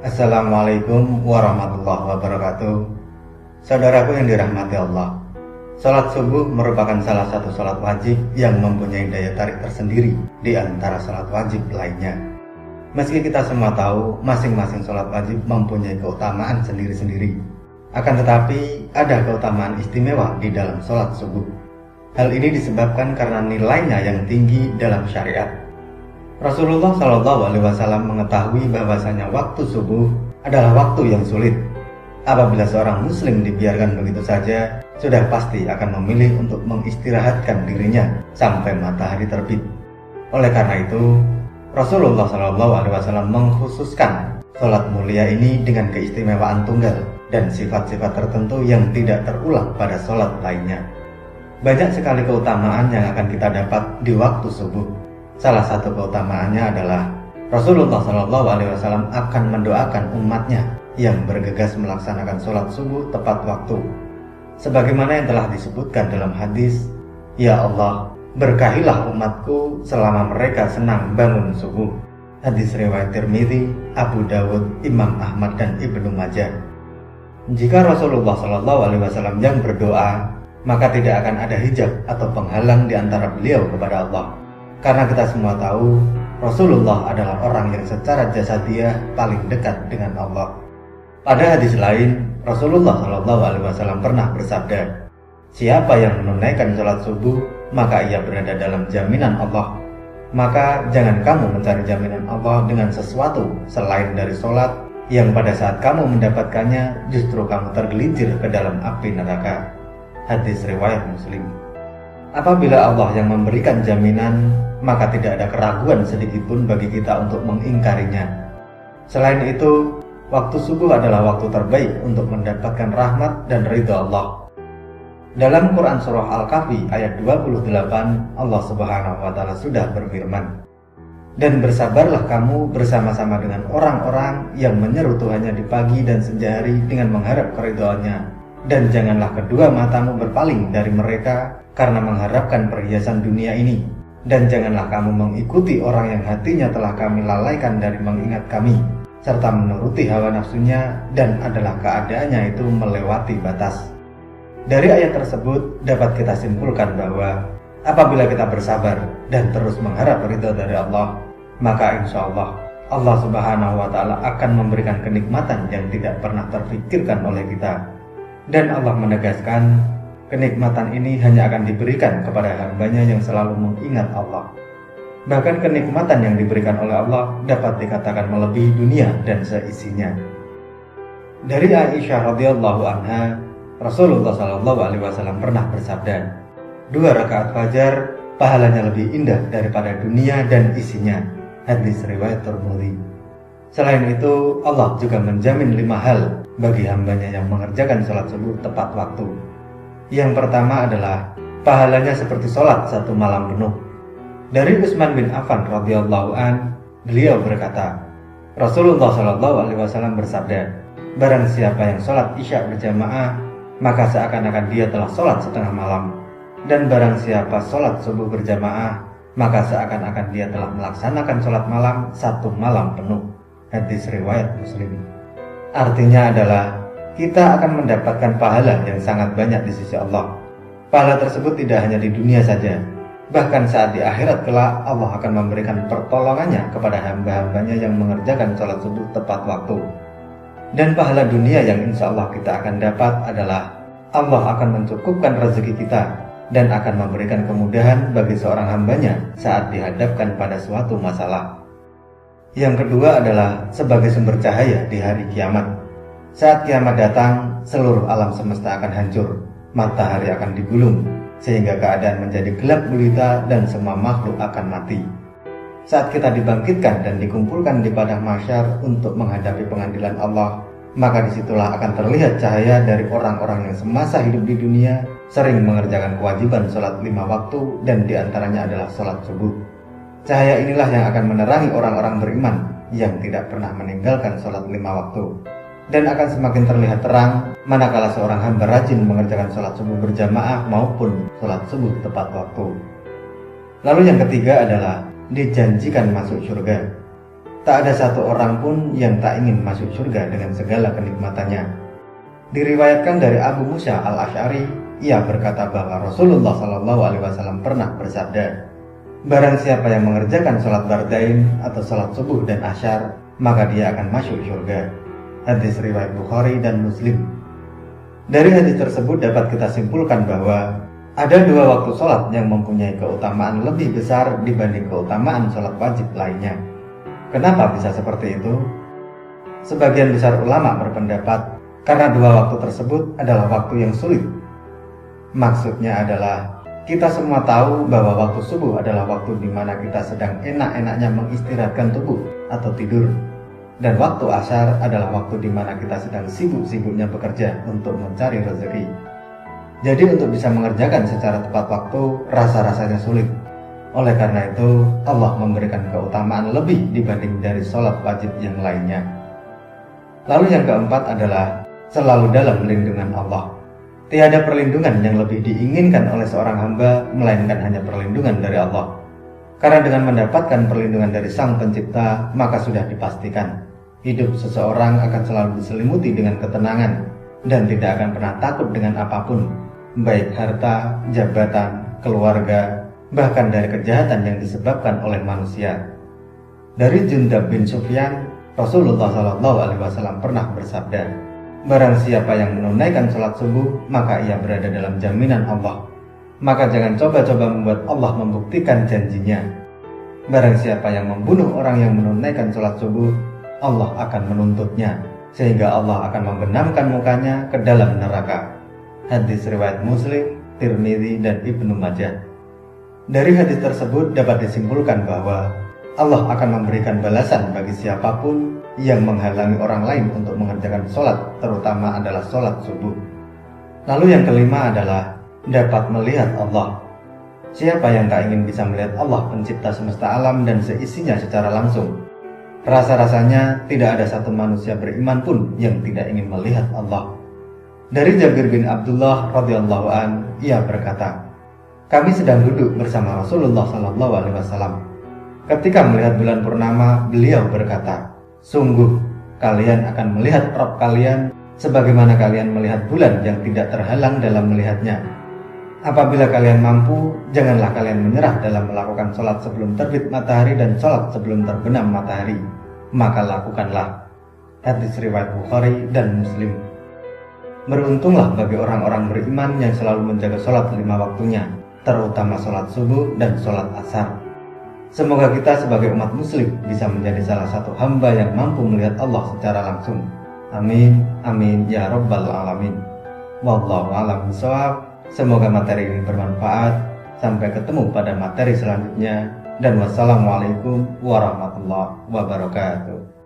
Assalamualaikum warahmatullahi wabarakatuh. Saudaraku yang dirahmati Allah, salat subuh merupakan salah satu salat wajib yang mempunyai daya tarik tersendiri di antara salat wajib lainnya. Meski kita semua tahu masing-masing salat wajib mempunyai keutamaan sendiri-sendiri, akan tetapi ada keutamaan istimewa di dalam salat subuh. Hal ini disebabkan karena nilainya yang tinggi dalam syariat. Rasulullah SAW mengetahui bahwasanya waktu subuh adalah waktu yang sulit. Apabila seorang muslim dibiarkan begitu saja, sudah pasti akan memilih untuk mengistirahatkan dirinya sampai matahari terbit. Oleh karena itu, Rasulullah SAW mengkhususkan sholat mulia ini dengan keistimewaan tunggal dan sifat-sifat tertentu yang tidak terulang pada sholat lainnya. Banyak sekali keutamaan yang akan kita dapat di waktu subuh. Salah satu keutamaannya adalah Rasulullah SAW akan mendoakan umatnya yang bergegas melaksanakan sholat subuh tepat waktu. Sebagaimana yang telah disebutkan dalam hadis, "Ya Allah, berkahilah umatku selama mereka senang bangun subuh." Hadis riwayat Tirmidzi, Abu Dawud, Imam Ahmad, dan Ibnu Majah. Jika Rasulullah SAW yang berdoa, maka tidak akan ada hijab atau penghalang di antara beliau kepada Allah. Karena kita semua tahu Rasulullah adalah orang yang secara jasadiah paling dekat dengan Allah. Pada hadis lain, Rasulullah SAW pernah bersabda, "Siapa yang menunaikan sholat subuh, maka ia berada dalam jaminan Allah. Maka jangan kamu mencari jaminan Allah dengan sesuatu selain dari sholat, yang pada saat kamu mendapatkannya justru kamu tergelincir ke dalam api neraka." Hadis riwayat Muslim. Apabila Allah yang memberikan jaminan, maka tidak ada keraguan sedikitpun bagi kita untuk mengingkarinya. Selain itu, waktu subuh adalah waktu terbaik untuk mendapatkan rahmat dan ridha Allah. Dalam Quran Surah Al-Kahfi ayat 28, Allah Subhanahu wa Ta'ala sudah berfirman, "Dan bersabarlah kamu bersama-sama dengan orang-orang yang menyeru Tuhannya di pagi dan senja hari dengan mengharap keridhaannya. Dan janganlah kedua matamu berpaling dari mereka karena mengharapkan perhiasan dunia ini. Dan janganlah kamu mengikuti orang yang hatinya telah kami lalaikan dari mengingat kami, serta menuruti hawa nafsunya dan adalah keadaannya itu melewati batas." Dari ayat tersebut dapat kita simpulkan bahwa apabila kita bersabar dan terus mengharap ridha dari Allah, maka insya Allah Allah Subhanahu wa Ta'ala akan memberikan kenikmatan yang tidak pernah terfikirkan oleh kita. Dan Allah menegaskan, kenikmatan ini hanya akan diberikan kepada hambanya yang selalu mengingat Allah. Bahkan kenikmatan yang diberikan oleh Allah dapat dikatakan melebihi dunia dan seisinya. Dari Aisyah radhiyallahu anha, Rasulullah SAW pernah bersabda, 2 rakaat fajar pahalanya lebih indah daripada dunia dan isinya. Hadis riwayat Tirmidzi. Selain itu, Allah juga menjamin 5 hal bagi hambanya yang mengerjakan sholat subuh tepat waktu. Yang pertama adalah pahalanya seperti sholat 1 malam penuh. Dari Utsman bin Affan radhiyallahu an, beliau berkata, Rasulullah SAW bersabda, "Barang siapa yang sholat isya berjamaah, maka seakan-akan dia telah sholat setengah malam. Dan barang siapa sholat subuh berjamaah, maka seakan-akan dia telah melaksanakan sholat malam 1 malam penuh." Hadis riwayat Muslim. Artinya adalah kita akan mendapatkan pahala yang sangat banyak di sisi Allah. Pahala tersebut tidak hanya di dunia saja, bahkan saat di akhirat kelak Allah akan memberikan pertolongannya kepada hamba-hambanya yang mengerjakan sholat subuh tepat waktu. Dan pahala dunia yang insya Allah kita akan dapat adalah Allah akan mencukupkan rezeki kita dan akan memberikan kemudahan bagi seorang hambanya saat dihadapkan pada suatu masalah. Yang kedua adalah sebagai sumber cahaya di hari kiamat. Saat kiamat datang, seluruh alam semesta akan hancur, matahari akan digulung, sehingga keadaan menjadi gelap gulita dan semua makhluk akan mati. Saat kita dibangkitkan dan dikumpulkan di padang mahsyar untuk menghadapi pengadilan Allah, maka disitulah akan terlihat cahaya dari orang-orang yang semasa hidup di dunia sering mengerjakan kewajiban sholat 5 waktu dan diantaranya adalah sholat subuh. Cahaya inilah yang akan menerangi orang-orang beriman yang tidak pernah meninggalkan sholat 5 waktu, dan akan semakin terlihat terang manakala seorang hamba rajin mengerjakan sholat subuh berjamaah maupun sholat subuh tepat waktu. Lalu yang ketiga adalah dijanjikan masuk surga. tak ada satu orang pun yang tak ingin masuk surga dengan segala kenikmatannya. Diriwayatkan dari Abu Musa al-Asy'ari, ia berkata bahwa Rasulullah SAW pernah bersabda, barang siapa yang mengerjakan sholat bardain atau sholat subuh dan asyar, maka dia akan masuk surga. Hadis riwayat Bukhari dan Muslim. Dari hadis tersebut dapat kita simpulkan bahwa ada dua waktu sholat yang mempunyai keutamaan lebih besar dibanding keutamaan sholat wajib lainnya. Kenapa bisa seperti itu? Sebagian besar ulama berpendapat karena dua waktu tersebut adalah waktu yang sulit. Maksudnya adalah kita semua tahu bahwa waktu subuh adalah waktu di mana kita sedang enak-enaknya mengistirahatkan tubuh atau tidur. Dan waktu asyar adalah waktu di mana kita sedang sibuk-sibuknya bekerja untuk mencari rezeki. Jadi untuk bisa mengerjakan secara tepat waktu rasa-rasanya sulit. Oleh karena itu, Allah memberikan keutamaan lebih dibanding dari sholat wajib yang lainnya. Lalu yang keempat adalah selalu dalam lindungan Allah. Tiada perlindungan yang lebih diinginkan oleh seorang hamba, melainkan hanya perlindungan dari Allah. Karena dengan mendapatkan perlindungan dari Sang Pencipta, maka sudah dipastikan hidup seseorang akan selalu diselimuti dengan ketenangan dan tidak akan pernah takut dengan apapun, baik harta, jabatan, keluarga, bahkan dari kejahatan yang disebabkan oleh manusia. Dari Jundab bin Sufyan, Rasulullah SAW pernah bersabda, barang siapa yang menunaikan sholat subuh, maka ia berada dalam jaminan Allah. Maka jangan coba-coba membuat Allah membuktikan janjinya. Barang siapa yang membunuh orang yang menunaikan sholat subuh, Allah akan menuntutnya, sehingga Allah akan membenamkan mukanya ke dalam neraka. Hadis riwayat Muslim, Tirmidzi, dan Ibnu Majah. Dari hadis tersebut dapat disimpulkan bahwa Allah akan memberikan balasan bagi siapapun yang menghalangi orang lain untuk mengerjakan sholat, terutama adalah sholat subuh. Lalu yang kelima adalah dapat melihat Allah. Siapa yang tak ingin bisa melihat Allah pencipta semesta alam dan seisinya secara langsung? Rasa-rasanya tidak ada satu manusia beriman pun yang tidak ingin melihat Allah. Dari Jabir bin Abdullah radhiyallahu an, ia berkata, kami sedang duduk bersama Rasulullah SAW. Ketika melihat bulan purnama, beliau berkata, sungguh kalian akan melihat Rabb kalian sebagaimana kalian melihat bulan yang tidak terhalang dalam melihatnya. Apabila kalian mampu, janganlah kalian menyerah dalam melakukan sholat sebelum terbit matahari dan sholat sebelum terbenam matahari. Maka lakukanlah. Hadis riwayat Bukhari dan Muslim. Beruntunglah bagi orang-orang beriman yang selalu menjaga sholat 5 waktunya, terutama sholat subuh dan sholat asar. Semoga kita sebagai umat muslim bisa menjadi salah satu hamba yang mampu melihat Allah secara langsung. Amin, amin, ya rabbal alamin. Wallahu a'lam bishawab. Semoga materi ini bermanfaat. Sampai ketemu pada materi selanjutnya. Dan wassalamualaikum warahmatullahi wabarakatuh.